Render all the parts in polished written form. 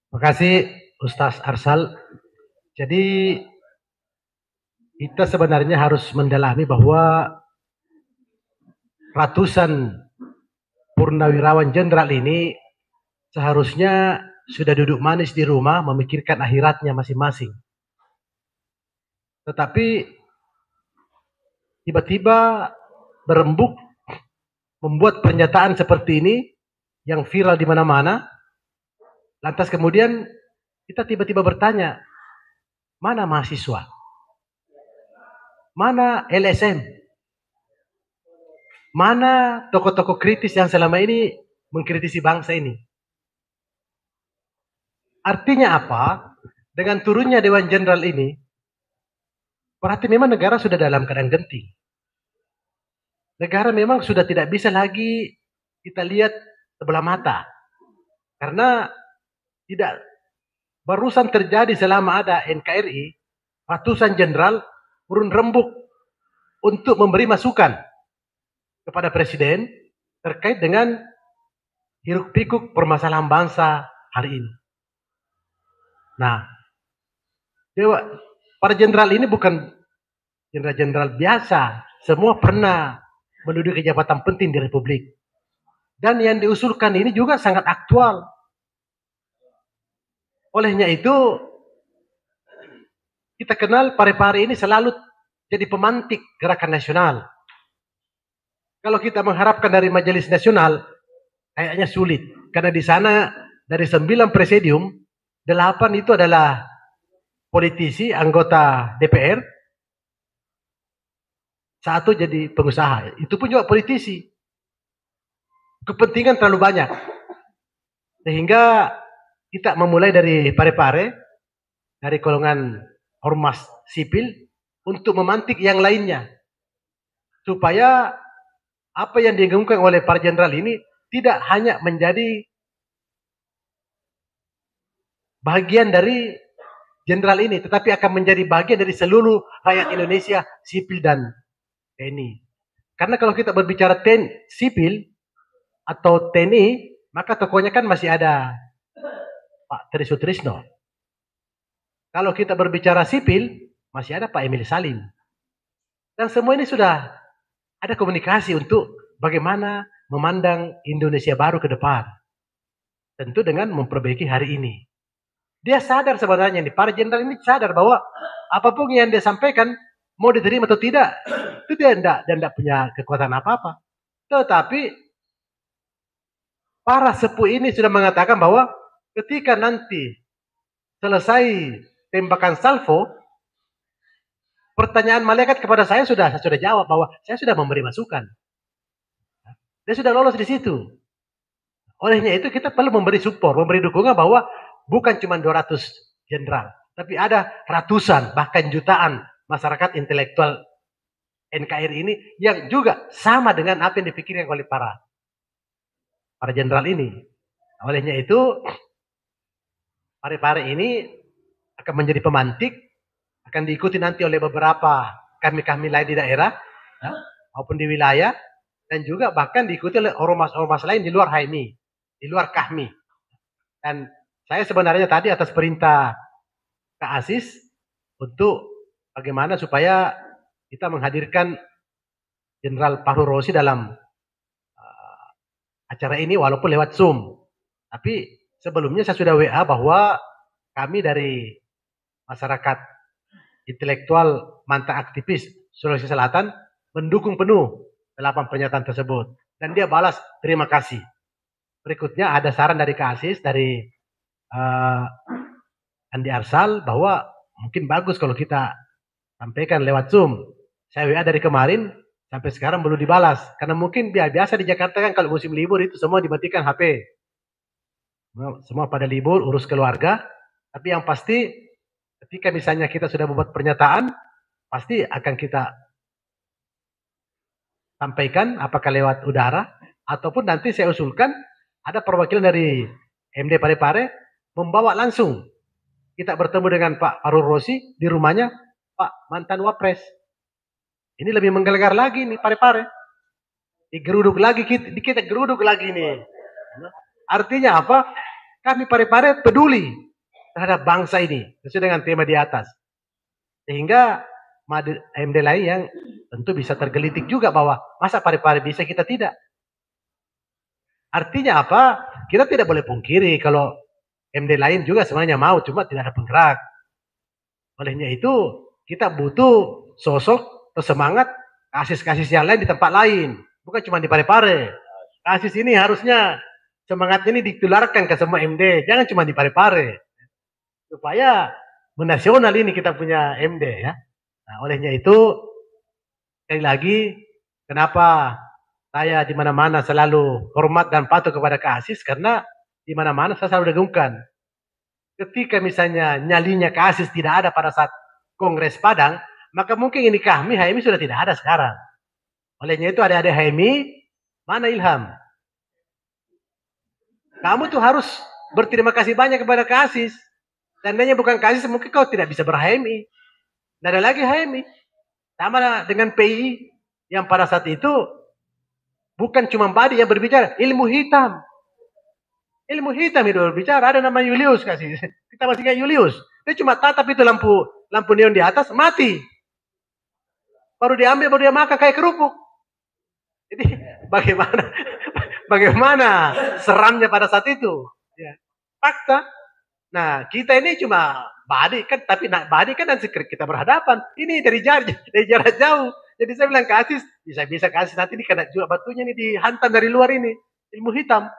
Terima kasih Ustaz Arsal. Jadi kita sebenarnya harus mendalami bahwa ratusan purnawirawan jenderal ini seharusnya sudah duduk manis di rumah memikirkan akhiratnya masing-masing. Tetapi tiba-tiba berembuk membuat pernyataan seperti ini yang viral di mana-mana. Lantas kemudian kita tiba-tiba bertanya, mana mahasiswa? Mana LSM? Mana tokoh-tokoh kritis yang selama ini mengkritisi bangsa ini? Artinya apa? Dengan turunnya Dewan Jenderal ini, berarti memang negara sudah dalam keadaan genting. Negara memang sudah tidak bisa lagi kita lihat sebelah mata. Karena tidak barusan terjadi selama ada NKRI, ratusan jenderal turun rembuk untuk memberi masukan kepada Presiden terkait dengan hiruk pikuk permasalahan bangsa hari ini. Nah, para jenderal ini bukan jenderal-jenderal biasa. Semua pernah menduduki jabatan penting di Republik. Dan yang diusulkan ini juga sangat aktual. Olehnya itu, kita kenal Parepare ini selalu jadi pemantik gerakan nasional. Kalau kita mengharapkan dari Majelis Nasional, kayaknya sulit. Karena di sana dari 9 presidium, 8 itu adalah politisi, anggota DPR, 1 jadi pengusaha. Itu pun juga politisi. Kepentingan terlalu banyak. Sehingga kita memulai dari Parepare, dari golongan ormas sipil, untuk memantik yang lainnya. Supaya apa yang digaungkan oleh para jenderal ini tidak hanya menjadi bagian dari jenderal ini, tetapi akan menjadi bagian dari seluruh rakyat Indonesia, sipil dan TNI. Karena kalau kita berbicara sipil atau TNI, maka tokohnya kan masih ada Pak Tri Sutrisno. Kalau kita berbicara sipil, masih ada Pak Emil Salim. Dan semua ini sudah ada komunikasi untuk bagaimana memandang Indonesia baru ke depan. Tentu dengan memperbaiki hari ini. Dia sadar sebenarnya, para jenderal ini sadar bahwa apapun yang dia sampaikan, mau diterima atau tidak, itu dia tidak punya kekuatan apa-apa. Tetapi para sepuh ini sudah mengatakan bahwa ketika nanti selesai tembakan salvo, pertanyaan malaikat kepada saya sudah jawab bahwa saya sudah memberi masukan. Dia sudah lolos di situ. Olehnya itu kita perlu memberi support, memberi dukungan bahwa bukan cuma 200 jenderal, tapi ada ratusan, bahkan jutaan masyarakat intelektual NKRI ini yang juga sama dengan apa yang dipikirkan oleh para jenderal ini. Olehnya itu, Parepare ini akan menjadi pemantik, akan diikuti nanti oleh beberapa kami-kami lain di daerah, ya, maupun di wilayah, dan juga bahkan diikuti oleh ormas-ormas lain di luar HMI, di luar KAHMI. Dan saya sebenarnya tadi atas perintah Kak Asis untuk bagaimana supaya kita menghadirkan Jenderal Fahru Rozi dalam acara ini walaupun lewat Zoom. Tapi sebelumnya saya sudah WA bahwa kami dari masyarakat intelektual mantan aktivis Sulawesi Selatan mendukung penuh 8 pernyataan tersebut. Dan dia balas terima kasih. Berikutnya ada saran dari Kak Asis, dari Andi Arsal, bahwa mungkin bagus kalau kita sampaikan lewat Zoom. Saya WA dari kemarin sampai sekarang belum dibalas. Karena mungkin biasa di Jakarta kan kalau musim libur itu semua dimatikan HP. Semua pada libur, urus keluarga. Tapi yang pasti ketika misalnya kita sudah membuat pernyataan, pasti akan kita sampaikan apakah lewat udara, ataupun nanti saya usulkan ada perwakilan dari MD Parepare membawa langsung. Kita bertemu dengan Pak Fahru Rozi di rumahnya Pak mantan Wapres. Ini lebih menggelegar lagi nih Parepare. Digeruduk lagi kita geruduk lagi nih. Artinya apa? Kami Parepare peduli terhadap bangsa ini sesuai dengan tema di atas. Sehingga MD lain yang tentu bisa tergelitik juga bahwa masa Parepare bisa kita tidak. Artinya apa? Kita tidak boleh pungkiri kalau MD lain juga sebenarnya mau, cuma tidak ada penggerak. Olehnya itu kita butuh sosok atau semangat kasis-kasis yang lain di tempat lain, bukan cuma di Parepare. Kasis ini harusnya semangat ini ditularkan ke semua MD, jangan cuma di Parepare. Supaya menasional ini kita punya MD ya. Nah, olehnya itu sekali lagi kenapa saya di mana-mana selalu hormat dan patuh kepada Kasis, karena di mana-mana saya selalu dengungkan. Ketika misalnya nyalinya Kasis tidak ada pada saat Kongres Padang, maka mungkin ini HMI sudah tidak ada sekarang. Olehnya itu ada HMI, mana Ilham? Kamu tuh harus berterima kasih banyak kepada Kasis. Seandainya bukan Kasis, mungkin kau tidak bisa ber-HMI. Tidak ada lagi HMI. Sama dengan PI yang pada saat itu bukan cuma Badi yang berbicara, ilmu hitam. Ilmu hitam itu berbicara, ada nama Julius Kasis. Kita masih ingat Julius. Dia cuma tatap itu lampu neon di atas, mati. Baru diambil, baru dia makan kayak kerupuk. Jadi bagaimana seramnya pada saat itu? Ya. Fakta. Nah, kita ini cuma Badi kan, tapi Badi kan dan kita berhadapan. Ini dari jarak jauh. Jadi saya bilang Kasis, bisa Kasis nanti ini kena juga batunya ini dihantam dari luar ini, ilmu hitam.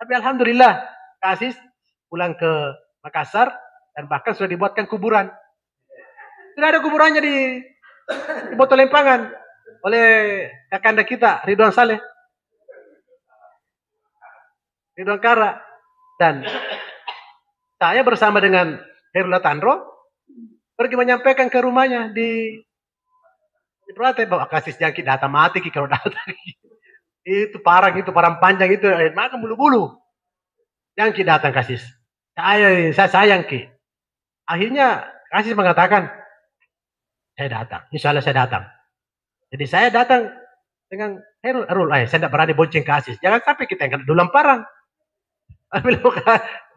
Tapi alhamdulillah Kasis pulang ke Makassar dan bahkan sudah dibuatkan kuburan. Sudah ada kuburannya di Botol Lempangan oleh kakanda kita Ridwan Saleh, Ridwan Kara, dan saya bersama dengan Herula Tanro pergi menyampaikan ke rumahnya di Prate bahwa Kasis jangkit datang mati kalau datang. Itu parang panjang itu, makan bulu-bulu. Yang datang Kasis. Saya sayang Ki. Akhirnya Kasis mengatakan, saya datang. Insya Allah saya datang. Jadi saya datang dengan Herul. Saya tidak berani bonceng Kasis. Jangan sampai kita yang kena dulang parang.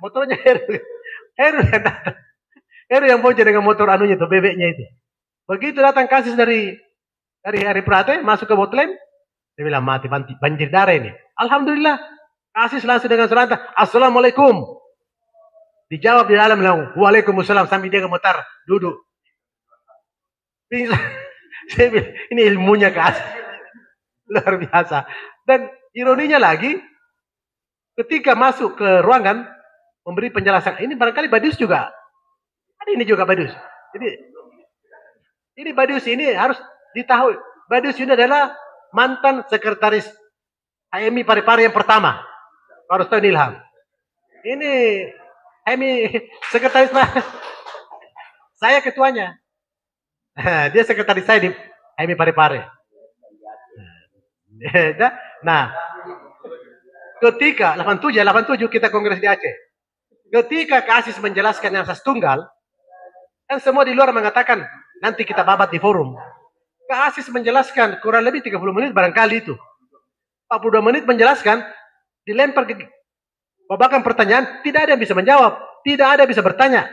Motornya Herul yang datang. Herul yang bonceng dengan motor anunya itu, bebeknya itu. Begitu datang Kasis dari Hari Prate, masuk ke Botlem. Dia bilang mati banjir darah ini. Alhamdulillah. Kasis langsung dengan serentak. Assalamualaikum. Dijawab di dalam bilang waalaikumsalam sambil dia gemetar duduk. Saya bilang, ini ilmunya Kasis. Luar biasa. Dan ironinya lagi, ketika masuk ke ruangan memberi penjelasan. Ini barangkali Badius juga. Ada ini juga Badius. Jadi ini Badius ini harus ditahu. Badius ini adalah mantan sekretaris HMI Parepare yang pertama. Harus tahu Ilham. Ini HMI sekretaris saya ketuanya. Dia sekretaris saya di HMI Parepare. Nah, ketika 87 kita kongres di Aceh. Ketika Kasis menjelaskan yang tunggal, kan semua di luar mengatakan nanti kita babat di forum. Kasis menjelaskan kurang lebih 30 menit barangkali itu. 42 menit menjelaskan, dilempar ke babakan pertanyaan, tidak ada yang bisa menjawab, tidak ada yang bisa bertanya.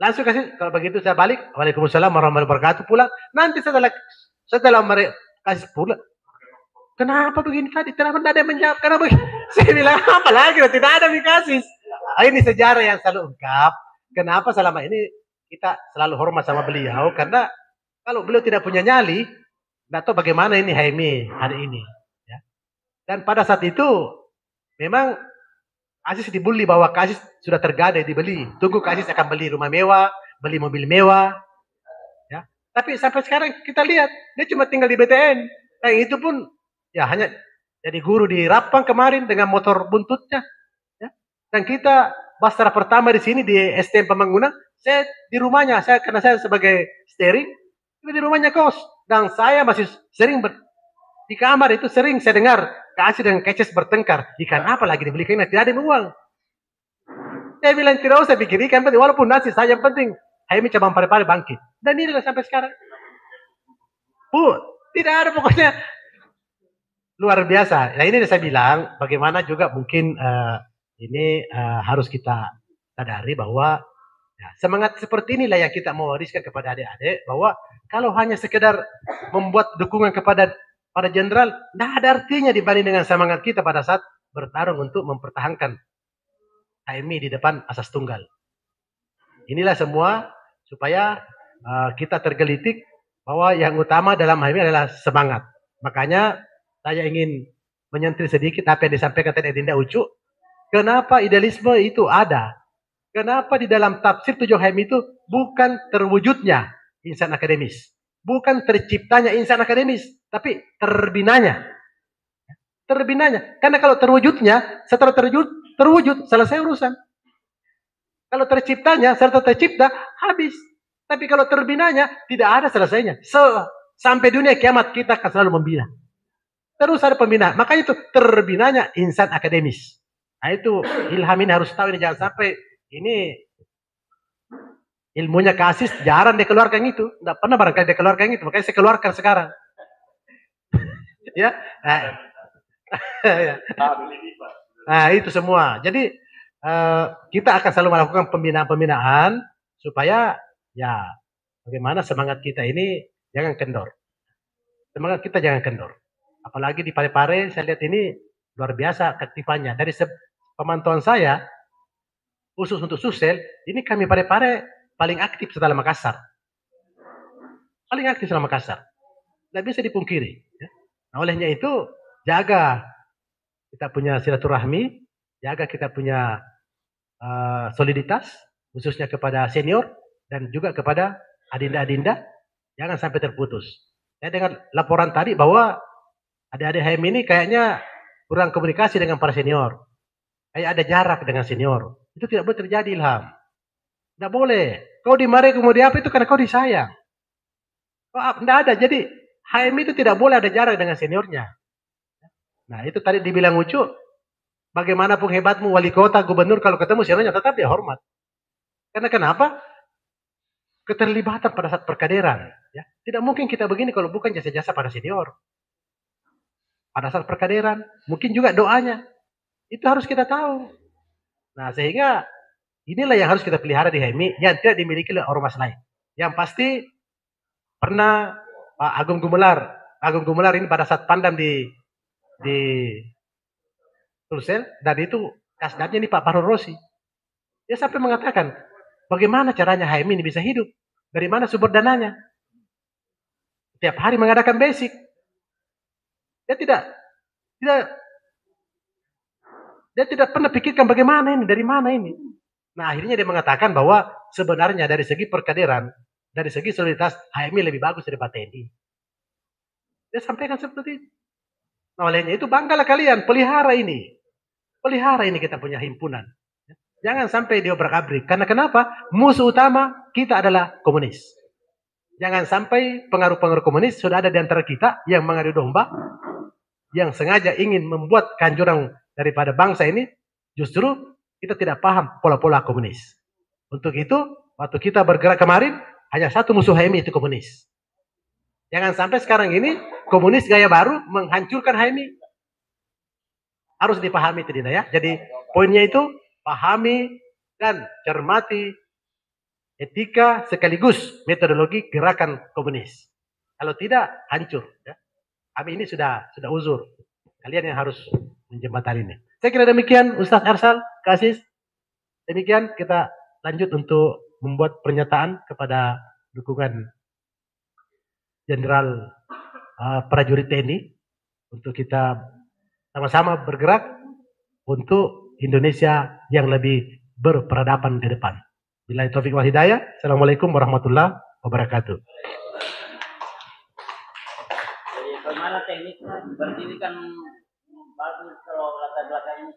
Langsung Kasis, kalau begitu saya balik, waalaikumsalam warahmatullahi wabarakatuh, pulang. Nanti setelah mereka Kasis pulang, kenapa begini tadi? Kenapa tidak ada yang menjawab? Kenapa begini? Saya bilang, apa lagi? Tidak ada nih Kasis. Ini sejarah yang selalu ungkap. Kenapa selama ini kita selalu hormat sama beliau? Karena kalau beliau tidak punya nyali, tidak tahu bagaimana ini HMI hari ini. Ya. Dan pada saat itu, memang Kasis dibully bahwa Kasis sudah tergadai dibeli. Tunggu Kasis akan beli rumah mewah, beli mobil mewah. Ya. Tapi sampai sekarang kita lihat, dia cuma tinggal di BTN. Nah itu pun ya hanya jadi guru di Rapang kemarin dengan motor buntutnya. Ya. Dan kita Basra pertama di sini di STM Pembangunan, saya di rumahnya, karena saya sebagai steering, di rumahnya kos. Dan saya masih sering di kamar itu sering saya dengar Kasis dan Keces bertengkar. Ikan apa lagi dibeli karena tidak ada uang. Saya bilang tidak usah pikir ikan penting, walaupun nasi saya yang penting. HMI cabang Parepare bangkit. Dan ini sampai sekarang. Tidak ada pokoknya. luar biasa. Nah ini saya bilang, bagaimana juga mungkin ini harus kita sadari bahwa ya, semangat seperti inilah yang kita mau wariskan kepada adik-adik, bahwa kalau hanya sekedar membuat dukungan kepada para jenderal, tidak ada artinya dibanding dengan semangat kita pada saat bertarung untuk mempertahankan HMI di depan asas tunggal. Inilah semua supaya kita tergelitik bahwa yang utama dalam HMI adalah semangat. Makanya saya ingin menyentil sedikit apa yang disampaikan tadi Dinda Ucu. Kenapa idealisme itu ada? Kenapa di dalam tafsir 7 HMI itu bukan terwujudnya insan akademis, bukan terciptanya insan akademis, tapi terbinanya. Terbinanya. Karena kalau terwujudnya, setelah terwujud selesai urusan. Kalau terciptanya, serta tercipta, habis. Tapi kalau terbinanya, tidak ada selesainya. Sampai dunia kiamat kita akan selalu membina. Terus ada pembinaan. Makanya itu terbinanya insan akademis. Nah itu Ilham ini harus tahu ini, jangan sampai ini ilmunya kasis jarang dia keluarkan itu. Tidak pernah barangkali dia keluarkan itu. Makanya saya keluarkan sekarang. Ya. Nah itu semua. Jadi kita akan selalu melakukan pembinaan-pembinaan supaya ya bagaimana semangat kita ini jangan kendor. Semangat kita jangan kendor. Apalagi di Parepare saya lihat ini luar biasa keaktifannya. Dari pemantauan saya khusus untuk Susel, ini kami Parepare paling aktif setelah Makassar. Paling aktif setelah Makassar. Tidak bisa dipungkiri. Ya. Nah olehnya itu jaga kita punya silaturahmi, jaga kita punya soliditas, khususnya kepada senior dan juga kepada adinda-adinda, jangan sampai terputus. Saya dengar laporan tadi bahwa adik-adik HM ini kayaknya kurang komunikasi dengan para senior. Kayak ada jarak dengan senior. Itu tidak boleh terjadi, Ilham. Tidak boleh. Kau dimarahi kemudian apa itu karena kau disayang. Tidak ada. Jadi HM itu tidak boleh ada jarak dengan seniornya. Nah itu tadi dibilang Ucu, bagaimanapun hebatmu wali kota, gubernur, kalau ketemu seniornya tetap dia hormat. Karena kenapa? Keterlibatan pada saat perkaderan. Ya. Tidak mungkin kita begini kalau bukan jasa-jasa pada senior. Pada saat perkaderan, mungkin juga doanya. Itu harus kita tahu. Nah sehingga inilah yang harus kita pelihara di HMI yang tidak dimiliki oleh ormas lain. Yang pasti pernah Pak Agung Gumelar ini pada saat pandam di Sulsel, dan itu kasdatnya ini Pak Fahru Rosi. Dia sampai mengatakan, bagaimana caranya HMI ini bisa hidup? Dari mana sumber dananya? Tiap hari mengadakan basic. Dia tidak pernah pikirkan bagaimana ini, dari mana ini. Nah akhirnya dia mengatakan bahwa sebenarnya dari segi perkaderan, dari segi soliditas, HMI lebih bagus daripada TNI. Dia sampaikan seperti itu. Nah olehnya itu banggalah kalian, pelihara ini. Pelihara ini kita punya himpunan. Jangan sampai diobrak-abrik. Karena kenapa? Musuh utama kita adalah komunis. Jangan sampai pengaruh-pengaruh komunis sudah ada di antara kita yang mengadu domba, yang sengaja ingin membuat kehancuran daripada bangsa ini, justru kita tidak paham pola-pola komunis. Untuk itu, waktu kita bergerak kemarin, hanya satu musuh HMI, itu komunis. Jangan sampai sekarang ini, komunis gaya baru menghancurkan HMI. Harus dipahami itu, Dinda ya. Jadi poinnya itu pahami dan cermati etika sekaligus metodologi gerakan komunis. Kalau tidak hancur. Ya. Kami ini sudah uzur. Kalian yang harus menjembatani ini. Saya kira demikian, Ustaz Ersal, Kasis. Demikian kita lanjut untuk membuat pernyataan kepada dukungan Jenderal prajurit TNI untuk kita sama-sama bergerak untuk Indonesia yang lebih berperadaban ke depan. Billahi taufiq wal hidayah. Assalamualaikum warahmatullahi wabarakatuh. Jadi bagaimana tekniknya berdiri kan bagus kalau latar belakangnya.